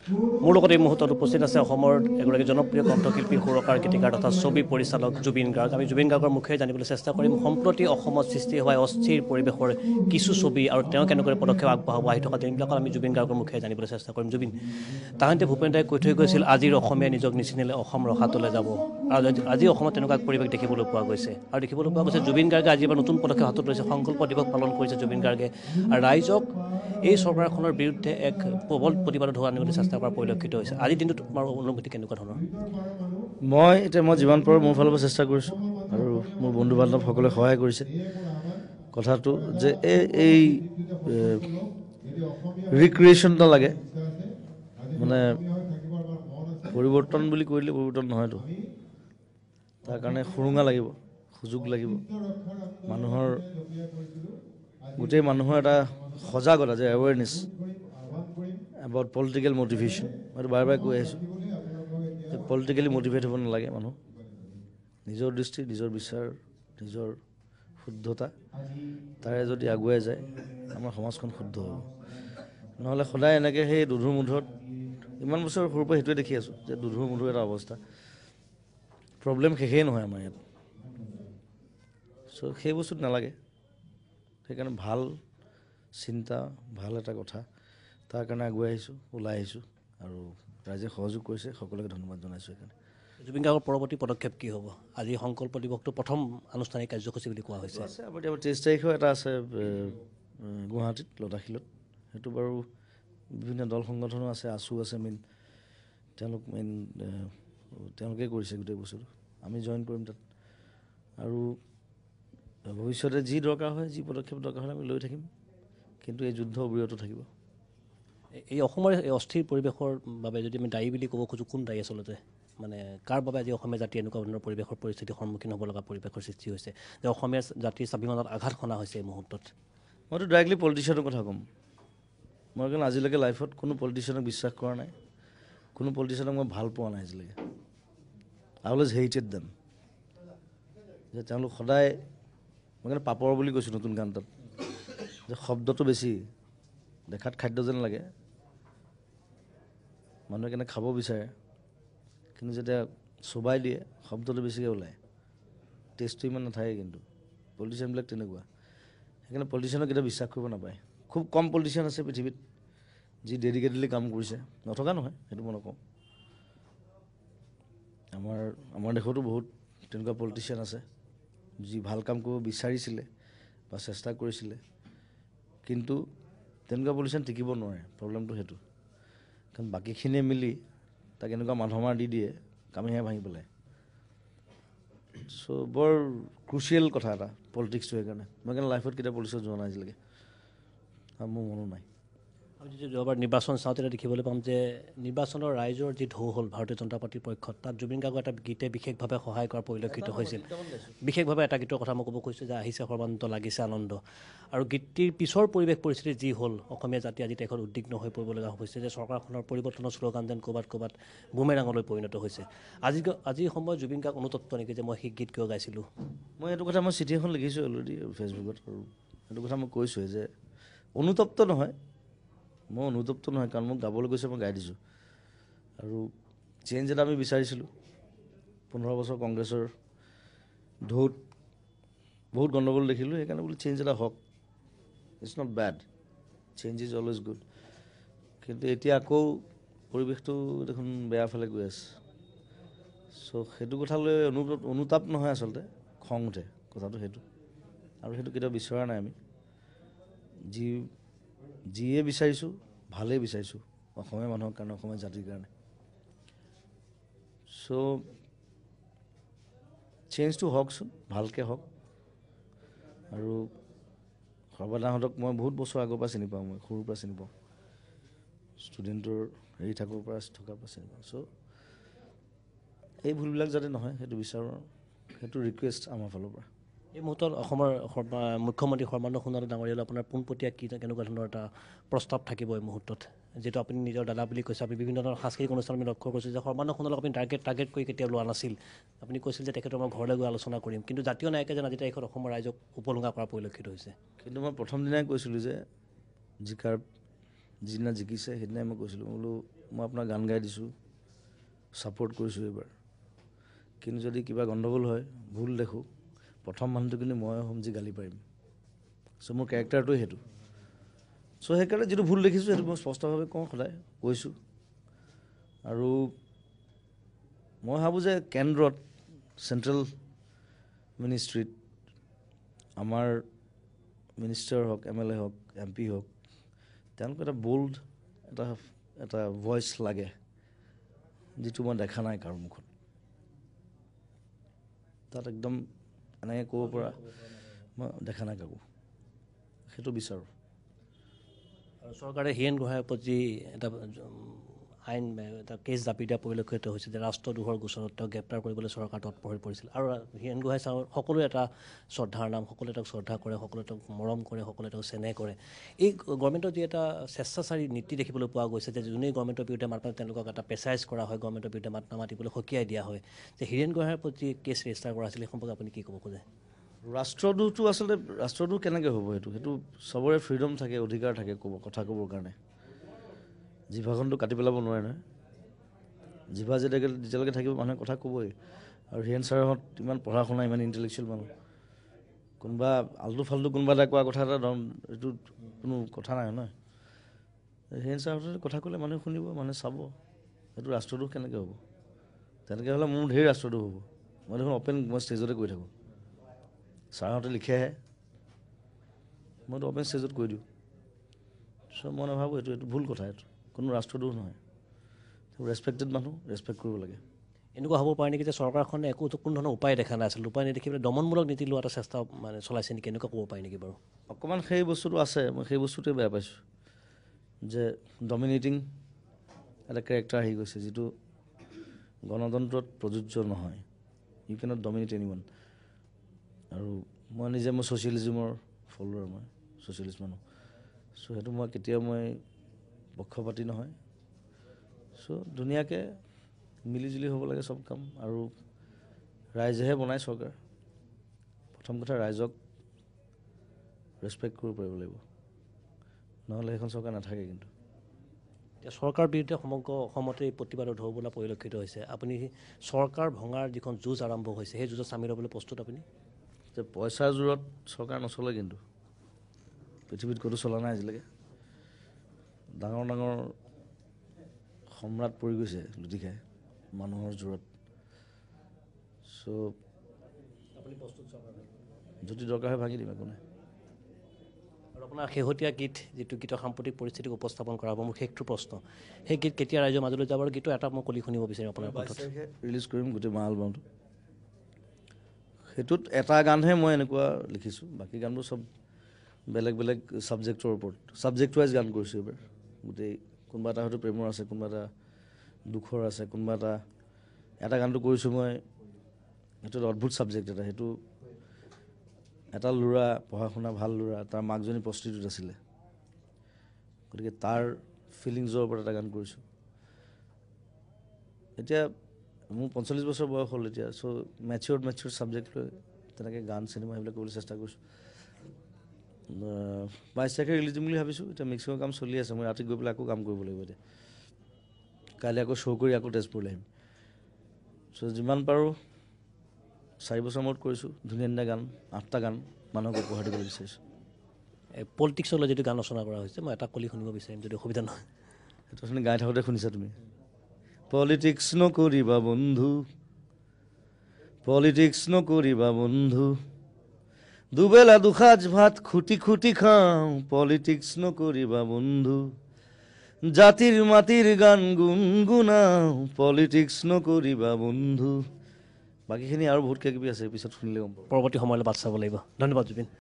মোৰ লগত এই মুহূৰ্তত উপস্থিত আছে অসমৰ এগৰাকী জনপ্ৰিয় কণ্ঠশিল্পী সুৰকাৰ গীতিকাৰ তথা ছবি পৰিচালক জুবিন গাৰ্গ। আমি জুবিন গাৰ্গৰ মুখেৰে জানিবলৈ চেষ্টা কৰিম সম্প্ৰতি অসমত সৃষ্টি হোৱা অস্থিৰ পৰিৱেশৰ কিছু ছবি আৰু তেওঁ কেনেকৈ পদক্ষেপ আগবঢ়াব আহি থকা দিনবিলাকত আমি জুবিন গাৰ্গৰ মুখেৰে জানিবলৈ চেষ্টা কৰিম। জুবিন, তাহাঁতে ভূপেন দাই কৈ থৈ গৈছিল আজিৰ অসমীয়া নিজক নিচিনিলে অসম ৰসাতলে যাব, আৰু আজি অসমত তেনেকুৱা পৰিৱেশ দেখিবলৈ পোৱা গৈছে। আৰু দেখিবলৈ পোৱা গৈছে জুবিন গাৰ্গে আজি এবাৰ নতুন পদক্ষেপ হাতত লৈছে, সংকল্প দিৱস পালন কৰিছে জুবিন গাৰ্গে, আৰু ৰাইজক এই চৰকাৰখনৰ বিৰুদ্ধে এক প্ৰবল প্ৰতিবাদত হোৱা আনিবলৈ চেষ্টা কৰা পৰিলক্ষিত হৈছে। আজিৰ দিনটোত তোমাৰ অনুভূতি কেনেকুৱা ধৰণৰ? মই যিমান পাৰোঁ মোৰ ফালৰ পৰা চেষ্টা কৰিছোঁ, আৰু মোৰ বন্ধু বান্ধৱসকলে সহায় কৰিছে কথাটো যে এই ৰিক্ৰিয়েশ্যন এটা লাগে, মানে পৰিৱৰ্তন বুলি কৰিলে পৰিৱৰ্তন নহয়তো, তাৰ কাৰণে সুৰুঙা লাগিব, সুযোগ লাগিব, গোটেই মানুহৰ এটা সজাগতা যে এৱেৰনেছ এবাউট পলিটিকেল মটিভেশ্যন। মইতো বাৰে বাৰে কৈ আহিছোঁ যে পলিটিকেলি মটিভেট হ'ব নালাগে মানুহ, নিজৰ দৃষ্টি, নিজৰ বিচাৰ, নিজৰ শুদ্ধতা, তাৰে যদি আগুৱাই যায় আমাৰ সমাজখন শুদ্ধ হ'ব। নহ'লে সদায় এনেকৈ সেই দুধুৰ মুধুৰত, ইমান বছৰ সৰুৰ পৰা সেইটোৱে দেখি আছোঁ যে দুধুৰ মুধুৰ এটা অৱস্থা, প্ৰব্লেম শেষেই নহয় আমাৰ ইয়াত। চ' সেই বস্তুত নালাগে, সেইকাৰণে ভাল চিন্তা, ভাল এটা কথা, তাৰ কাৰণে আগুৱাই আহিছোঁ, ওলাই আহিছোঁ, আৰু ৰাইজে সহযোগ কৰিছে, সকলোকে ধন্যবাদ জনাইছোঁ। সেইকাৰণে জুবিন গাৰ্গৰ পৰৱৰ্তী পদক্ষেপ কি হ'ব? আজি সংকল্প দিৱসটো প্ৰথম আনুষ্ঠানিক কাৰ্যসূচী বুলি কোৱা হৈছে। আমাৰ 23 তাৰিখেও এটা আছে গুৱাহাটীত লতাশিলত, সেইটো বাৰু বিভিন্ন দল সংগঠনো আছে, আছু আছে মেইন, তেওঁলোকে কৰিছে গোটেই বস্তুটো, আমি জইন কৰিম তাত। আৰু ভৱিষ্যতে যি দৰকাৰ হয়, যি পদক্ষেপ দৰকাৰ হয় আমি লৈ থাকিম, কিন্তু এই যুদ্ধ অবিৰত থাকিব। এই অসমৰ এই অস্থিৰ পৰিৱেশৰ বাবে যদি আমি দায়ী বুলি ক'ব খোজোঁ, কোন দায়ী আচলতে? মানে কাৰ বাবে আজি অসমীয়া জাতি এনেকুৱা ধৰণৰ পৰিৱেশৰ পৰিস্থিতিৰ সন্মুখীন হ'ব লগা পৰিৱেশৰ সৃষ্টি হৈছে, যে অসমীয়া জাতিৰ স্বাভিমানত আঘাত সনা হৈছে এই মুহূৰ্তত? মইতো ডাইৰেক্টলি পলিটিচিয়ানৰ কথা ক'ম। মই কাৰণ আজিলৈকে লাইফত কোনো পলিটিচিয়ানক বিশ্বাস কৰা নাই, কোনো পলিটিচিয়ানক মই ভাল পোৱা নাই আজিলৈকে। আই অলৱেজ হেইটেড দেম, যে তেওঁলোক সদায়, মই কাৰণে পাপৰ বুলি কৈছোঁ নতুন গান তাত, যে শব্দটো বেছি, দেখাত খাদ্য যেন লাগে, মানুহে কেনে খাব বিচাৰে, কিন্তু যেতিয়া চোবাই দিয়ে শব্দটো বেছিকৈ ওলায়, টেষ্টটো ইমান নাথাকে। কিন্তু পলিটিচিয়ানবিলাক তেনেকুৱা, সেইকাৰণে পলিটিচিয়ানক কেতিয়াও বিশ্বাস কৰিব নাপায়। খুব কম পলিটিচিয়ান আছে পৃথিৱীত যি ডেডিকেটেডলি কাম কৰিছে, নথকা নহয়, সেইটো মই নকওঁ। আমাৰ দেশতো বহুত তেনেকুৱা পলিটিচিয়ান আছে যি ভাল কাম কৰিব বিচাৰিছিলে বা চেষ্টা কৰিছিলে, কিন্তু তেনেকুৱা পলিটিচিয়ান টিকিব নোৱাৰে। প্ৰব্লেমটো সেইটো, কাৰণ বাকীখিনিয়ে মিলি তাক এনেকুৱা মাধমাৰ দি দিয়ে, কামিহে ভাঙি পেলায়। চ' বৰ ক্ৰুচিয়েল কথা এটা পলিটিক্সটো। সেইকাৰণে মই লাইফত কেতিয়াও পলিটিক্সত যোৱা নাই আজিলৈকে, আৰু মোৰ মনো নাই। আমি যদি যোৱাবাৰ নিৰ্বাচন চাওঁ তেতিয়া দেখিবলৈ পাম যে নিৰ্বাচনৰ ৰাইজৰ যি ঢৌ হ'ল ভাৰতীয় জনতা পাৰ্টীৰ পক্ষত, তাত জুবিন গাৰ্গৰ এটা গীতে বিশেষভাৱে সহায় কৰা পৰিলক্ষিত হৈছিল। বিশেষভাৱে এটা গীতৰ কথা মই ক'ব খুজিছোঁ যে আহিছে সৰ্বানন্দ লাগিছে আনন্দ, আৰু গীতটিৰ পিছৰ পৰিৱেশ পৰিস্থিতি যি হ'ল, অসমীয়া জাতি আজি দেশত উদ্বিগ্ন হৈ পৰিবলগা হৈছে যে চৰকাৰখনৰ পৰিৱৰ্তনৰ শ্লোগান যেন ক'ৰবাত বুমেৰাঙলৈ পৰিণত হৈছে। আজিৰ সময়ত জুবিন গাৰ্গ অনুতপ্ত নেকি যে মই সেই গীত কিয় গাইছিলোঁ? মই এইটো কথা, মই চিঠি এখন লিখিছোঁ অলৰেডি ফেচবুকত, আৰু সেইটো কথা মই কৈছোঁৱে যে অনুতপ্ত নহয়, মই অনুতপ্ত নহয়, কাৰণ মোক গাবলৈ কৈছে, মই গাই দিছোঁ। আৰু চেঞ্জ এটা আমি বিচাৰিছিলোঁ, 15 বছৰ কংগ্ৰেছৰ ঢৌত বহুত গণ্ডগোল দেখিলোঁ, সেইকাৰণে বোলো চেঞ্জ এটা হওক। It's not bad, change is always good. কিন্তু এতিয়া আকৌ পৰিৱেশটো দেখোন বেয়া ফালে গৈ আছে। চ' সেইটো কথা লৈ অনুতাপ নহয়, আচলতে খং উঠে কথাটো সেইটো, আৰু সেইটো কেতিয়াও বিচৰা নাই আমি। যিয়ে বিচাৰিছোঁ ভালেই বিচাৰিছোঁ, অসমীয়া মানুহৰ কাৰণে, অসমীয়া জাতিৰ কাৰণে। চ' চেঞ্জটো হওকচোন, ভালকৈ হওক। আৰু সৰ্বদাহঁতক মই বহুত বছৰ আগৰ পৰা চিনি পাওঁ, মই সৰুৰ পৰা চিনি পাওঁ, ষ্টুডেণ্টৰ হেৰি থকাৰ পৰা চিনি পাওঁ। চ' এই ভুলবিলাক যাতে নহয় সেইটো বিচাৰোঁ, সেইটো ৰিকুৱেষ্ট আমাৰ ফালৰ পৰা। এই মুহূৰ্তত অসমৰ মুখ্যমন্ত্ৰী সৰ্বানন্দ সোণোৱাল ডাঙৰীয়ালৈ আপোনাৰ পোনপটীয়া কেনেকুৱা ধৰণৰ এটা প্ৰস্তাৱ থাকিব এই মুহূৰ্তত? যিহেতু আপুনি নিজৰ দাদা বুলি কৈছে, আপুনি বিভিন্ন ধৰণৰ সাংস্কৃতিক অনুষ্ঠান আমি লক্ষ্য কৰিছোঁ যে সৰ্বানন্দ সোণোৱালক আপুনি টাৰ্গেট কৰি কেতিয়াও লোৱা নাছিল। আপুনি কৈছিল যে তেখেতৰ মই ঘৰলৈ গৈ আলোচনা কৰিম, কিন্তু জাতীয় নায়কে যেন আজি তাৰিখত অসমৰ ৰাইজক উপলুঙা কৰা পৰিলক্ষিত হৈছে। কিন্তু মই প্ৰথম দিনাই কৈছিলোঁ যে যিদিনা জিকিছে সেইদিনাই মই কৈছিলোঁ, বোলো মই আপোনাৰ গান গাই দিছোঁ, ছাপোৰ্ট কৰিছোঁ এইবাৰ। কিন্তু যদি কিবা গণ্ডগোল হয়, ভুল দেখোঁ, প্ৰথম মানুহটো কিন্তু মই হ'ম যি গালি পাৰিম। চ' মোৰ কেৰেক্টাৰটোৱে সেইটো। চ' সেইকাৰণে যিটো ভুল দেখিছোঁ সেইটো মই স্পষ্টভাৱে কওঁ, সদায় কৈছোঁ। আৰু মই ভাবোঁ যে কেন্দ্ৰত, চেণ্ট্ৰেল মিনিষ্ট্ৰীত আমাৰ মিনিষ্টাৰ হওক, MLA হওক, MP হওক, তেওঁলোকে এটা বোল্ড এটা ভইচ লাগে, যিটো মই দেখা নাই কাৰো মুখত। তাত একদম এনেকৈ ক'ব পৰা মই দেখা নাই কাকো, সেইটো বিচাৰোঁ। আৰু চৰকাৰে হীৰেণ গোহাঁইৰ ওপৰত যি এটা আইন এটা কেছ জাপি দিয়া পৰিলক্ষিত হৈছে যে ৰাষ্ট্ৰদ্ৰোহৰ গোচৰত তেওঁক গ্ৰেপ্তাৰ কৰিবলৈ চৰকাৰ তৎপৰ হৈ পৰিছিল। আৰু হীৰেণ গোহাঁই চাওঁ সকলোৱে এটা শ্ৰদ্ধাৰ নাম, সকলোৱে তেওঁক শ্ৰদ্ধা কৰে, সকলোৱে তেওঁক মৰম কৰে, সকলোৱে তেওঁক চেনেহ কৰে। এই গভৰ্ণমেণ্টৰ যি এটা স্বেচ্ছাচাৰী নীতি দেখিবলৈ পোৱা গৈছে যে যোনেই গভৰ্ণমেণ্টৰ বিৰুদ্ধে মাত মাতে তেওঁলোকক এটা প্ৰেছাৰাইজ কৰা হয়, গভৰ্ণমেণ্টৰ বিৰুদ্ধে মাত নামাতিবলৈ সকীয়াই দিয়া হয়। যে হীৰেণ গোহাঁইৰ ওপৰত যি কেছ ৰেজিষ্টাৰ কৰা আছিল সেই সম্পৰ্কে আপুনি কি ক'ব খোজে? ৰাষ্ট্ৰদ্ৰোহটো আচলতে ৰাষ্ট্ৰদ্ৰোহ কেনেকৈ হ'ব? সেইটো চবৰে ফ্ৰীডম থাকে, অধিকাৰ থাকে কথা ক'বৰ কাৰণে। জিভাখনটো কাটি পেলাব নোৱাৰে নহয়। জিভা যেতিয়ালৈকে থাকিব মানুহে কথা ক'বই। আৰু হীৰেণ ছাৰহঁত ইমান পঢ়া শুনা, ইমান ইণ্টেলেকচুৱেল মানুহ। কোনোবা আল্টু ফাল্টু কোনোবা এটা কোৱা কথা এটা এইটো কোনো কথা নাই নহয়। হীৰেণ ছাৰহঁতে কথা ক'লে মানুহে শুনিব, মানুহে চাব। সেইটো ৰাষ্ট্ৰদ্ৰোহ কেনেকৈ হ'ব? তেনেকৈ হ'লে মোৰ ঢেৰ ৰাষ্ট্ৰদ্ৰোহ হ'ব। মই দেখোন মই ষ্টেজতে কৈ থাকোঁ। ছাৰহঁতে লিখেহে, মইতো অপেন ষ্টেজত কৈ দিওঁ। চ' মই নাভাবোঁ এইটো ভুল কথা, এইটো কোনো ৰাষ্ট্ৰদ্ৰোহ নহয়। ৰেচপেক্টেড মানুহ, ৰেচপেক্ট কৰিব লাগে। এনেকুৱা হ'ব পাৰে নেকি যে চৰকাৰখনে কোনো ধৰণৰ উপায় দেখা নাই, আচলতে উপায় নেদেখি পেলাই দমনমূলক নীতি লোৱা এটা চেষ্টা চলাইছে নেকি? এনেকুৱা ক'ব পাৰি নেকি বাৰু? অকণমান সেই বস্তুটো আছে, মই সেই বস্তুটোৱে বেয়া পাইছোঁ। যে ডমিনেটিং এটা কেৰেক্টাৰ আহি গৈছে, যিটো গণতন্ত্ৰত প্ৰযোজ্য নহয়। ইউ কেনট ডমিনেট এনিৱান। আৰু মই ছ'চিয়েলিজিমৰ ফলোৱাৰ, মই ছ'চিয়েলিষ্ট মানুহ। চ' সেইটো কেতিয়াও পক্ষপাতি নহয়। চ' ধুনীয়াকৈ মিলিজুলি হ'ব লাগে চব কাম। আৰু ৰাইজেহে বনায় চৰকাৰ। প্ৰথম কথা ৰাইজক ৰেচপেক্ট কৰিব পাৰিব লাগিব, নহ'লে সেইখন চৰকাৰ নাথাকে। কিন্তু এতিয়া চৰকাৰ বিৰুদ্ধে সমগ্ৰ অসমতে প্ৰতিবাদৰ ঢৌ বোলা পৰিলক্ষিত হৈছে। আপুনি চৰকাৰ ভঙাৰ যিখন যুঁজ আৰম্ভ হৈছে সেই যুঁজত চামিল হ'বলৈ প্ৰস্তুত আপুনি? যে পইচাৰ জোৰত চৰকাৰ নচলে, কিন্তু পৃথিৱীত ক'তো চলা নাই আজিলৈকে। ডাঙৰ ডাঙৰ সম্ৰাট পৰি গৈছে লুটি খাই মানুহৰ জোৰত। চ' আপুনি প্ৰস্তুত চৰকাৰ? যদি দৰকাৰ হয় ভাঙি দিম, একো নাই। আৰু আপোনাৰ শেহতীয়া গীত, যিটো গীতৰ সাম্প্ৰতিক পৰিস্থিতিক উপস্থাপন কৰা হ'ব, মোৰ শেষটো প্ৰশ্ন, সেই গীত কেতিয়া ৰাইজৰ মাজলৈ যাব? আৰু গীতৰ এটা মই কলি শুনিব বিচাৰিম আপোনাৰ কণ্ঠত। 22 তাৰিখে ৰিলিজ কৰিম গোটেই মাহ এলবামটো। সেইটোত এটা গানহে মই এনেকুৱা লিখিছোঁ, বাকী গানবোৰ চব বেলেগ বেলেগ ছাবজেক্টৰ ওপৰত, ছাবজেক্ট ৱাইজ গান কৰিছোঁ এইবাৰ গোটেই। কোনোবা এটা হয়তো প্ৰেমৰ আছে, কোনোবা এটা দুখৰ আছে, কোনোবা এটা গানটো কৰিছোঁ মই, সেইটো অদ্ভুত ছাবজেক্ট এটা। সেইটো এটা ল'ৰা, পঢ়া শুনা ভাল ল'ৰা, তাৰ মাকজনী প্ৰষ্টিটিউট আছিলে, গতিকে তাৰ ফিলিংছৰ ওপৰত এটা গান কৰিছোঁ। এতিয়া মোৰ 45 বছৰ বয়স হ'ল এতিয়া। চ' মেচিয়ৰ্ড ছাবজেক্ট লৈ তেনেকৈ গান, চিনেমা এইবিলাক কৰিবলৈ চেষ্টা কৰিছোঁ। 22 তাৰিখে ৰিলিজ দিম বুলি ভাবিছোঁ। এতিয়া মিক্সিঙৰ কাম চলি আছে, মই ৰাতি গৈ পেলাই আকৌ কাম কৰিব লাগিব। এতিয়া কাইলৈ আকৌ শ্ব' কৰি আকৌ তেজপুৰলৈ আহিম। চ' যিমান পাৰোঁ 4 বছৰ মূৰত কৰিছোঁ ধুনীয়া ধুনীয়া গান, 8টা গান মানুহক উপহাৰ দিবলৈ বিচাৰিছোঁ। পলিটিক্সলৈ যিটো গান ৰচনা কৰা হৈছে, মই এটা কলি শুনিব বিচাৰিম যদি অসুবিধা নহয়। সেইটো অথনি গাই থাকোঁতে শুনিছা তুমি। পলিটিক্স নকৰিবা বন্ধু, পলিটিক্স নকৰিবা বন্ধু, দুবেলা দুসাঁজ ভাত খুটি খুটি খাওঁ, পলিটিক্স নকৰিবা বন্ধু, জাতিৰ মাটিৰ গান গুণগুণাওঁ, পলিটিক্স নকৰিবা বন্ধু। বাকীখিনি আৰু বহুত কিবা কিবি আছে, পিছত শুনিলে গম পাব। পৰৱৰ্তী সময়লৈ বাট চাব লাগিব। ধন্যবাদ জুবিন।